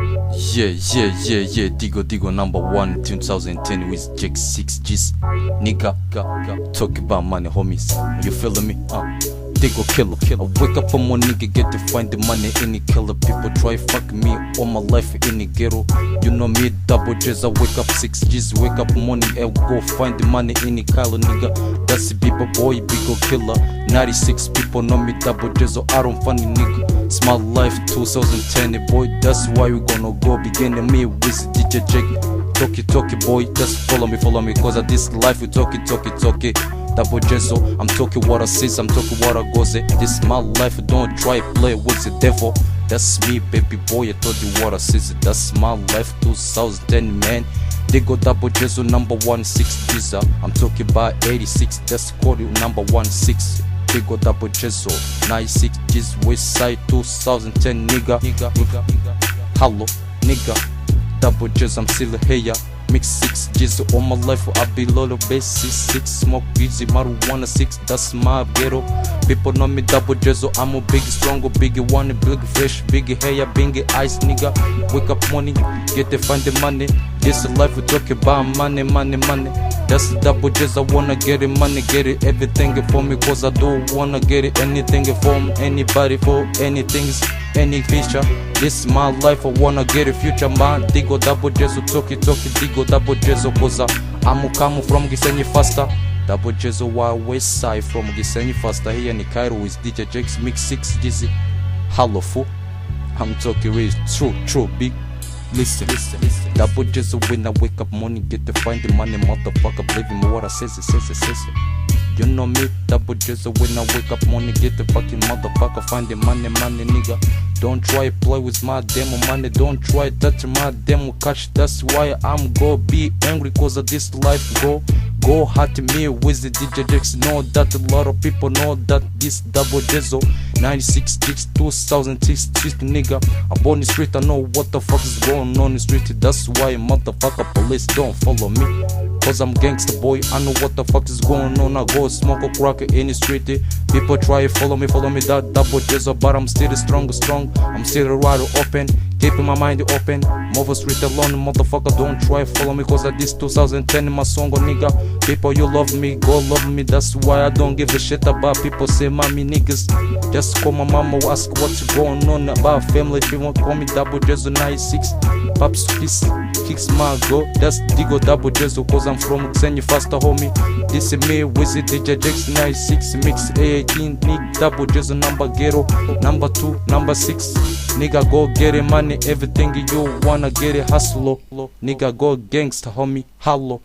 Yeah, Digo number 1 2010 with JecksPro Nigga, talk about money, homies. You feeling me? Digo killer. I wake up on my nigga, get to find the money. Any killer people try fuck me all my life in the ghetto. You know me, DaboJzo. I wake up 6 G's, wake up morning and go find the money in the color, nigga. That's the people boy, big killer. 96 people know me, DaboJzo. I don't funny nigga. Small life 2010, boy. That's why we gonna go beginning me with DJ Jack. Talkie boy, just follow me, cause of this life we talkie. DaboJzo, I'm talking what I says, I'm talking what I goes. This my life, don't try play with the devil. That's me, baby boy, I told you what I says. That's my life 2010, man. They go DaboJzo number 16 G's. I'm talking about 86, that's called number 16. They go DaboJzo 96 G's, West Side 2010, nigga. Hello, nigga. DaboJzo, I'm still here. Mix 6 G's all my life, I be little basis 6, smoke easy, marijuana 6, that's my ghetto. People know me DaboJzo, I'm a big, strong, big one, big fish, big hair, big eyes, nigga. Wake up morning, get to find the money. This life we talk about money. That's DaboJzo, I wanna get it, money, get it, everything for me, cause I don't wanna get it, anything from anybody, for anything, any feature. This is my life, I wanna get a future, man. Digo DaboJzo, talkie, digo DaboJzo, cause I'm coming from Gisenyi faster. DaboJzo, why West Side from Gisenyi faster. Here in Cairo with DJ Jacks, mix 6 G's. Hello, fool. I'm talking real, true, big. Listen. DaboJzo, when I wake up morning, get to find the money, motherfucker. Believe me what I says it. You know me, DaboJzo, when I wake up morning, get the fucking motherfucker, find the money, nigga. Don't try play with my demo money, don't try touch my demo cash. That's why I'm gonna be angry, cause of this life go hard to me with the DJ Jacks. Know that a lot of people know that this DaboJzo 96 G's 2006 nigga. I'm on the street, I know what the fuck is going on the street. That's why motherfucker police don't follow me, cause I'm gangster boy, I know what the fuck is going on. I go smoke a crack in the street. People try follow me, that DaboJzo, but I'm still strong. I'm still wide open, keeping my mind open. Move street alone, motherfucker, don't try follow me, cause of this 2010 my song, nigga. People, you love me, go love me. That's why I don't give a shit about people say mommy niggas. Just call my mama, ask what's going on about family. If you want, call me DaboJzo 96. Pops kicks my go. That's Digo DaboJzo, cause I'm from Gisenyi faster, homie. This is me with the DJ Jacks 96 mix 18. Nigga DaboJzo number ghetto, number 2, number 6. Nigga go get it money, everything you wanna get it, hustle. Nigga go gangsta, homie, hello.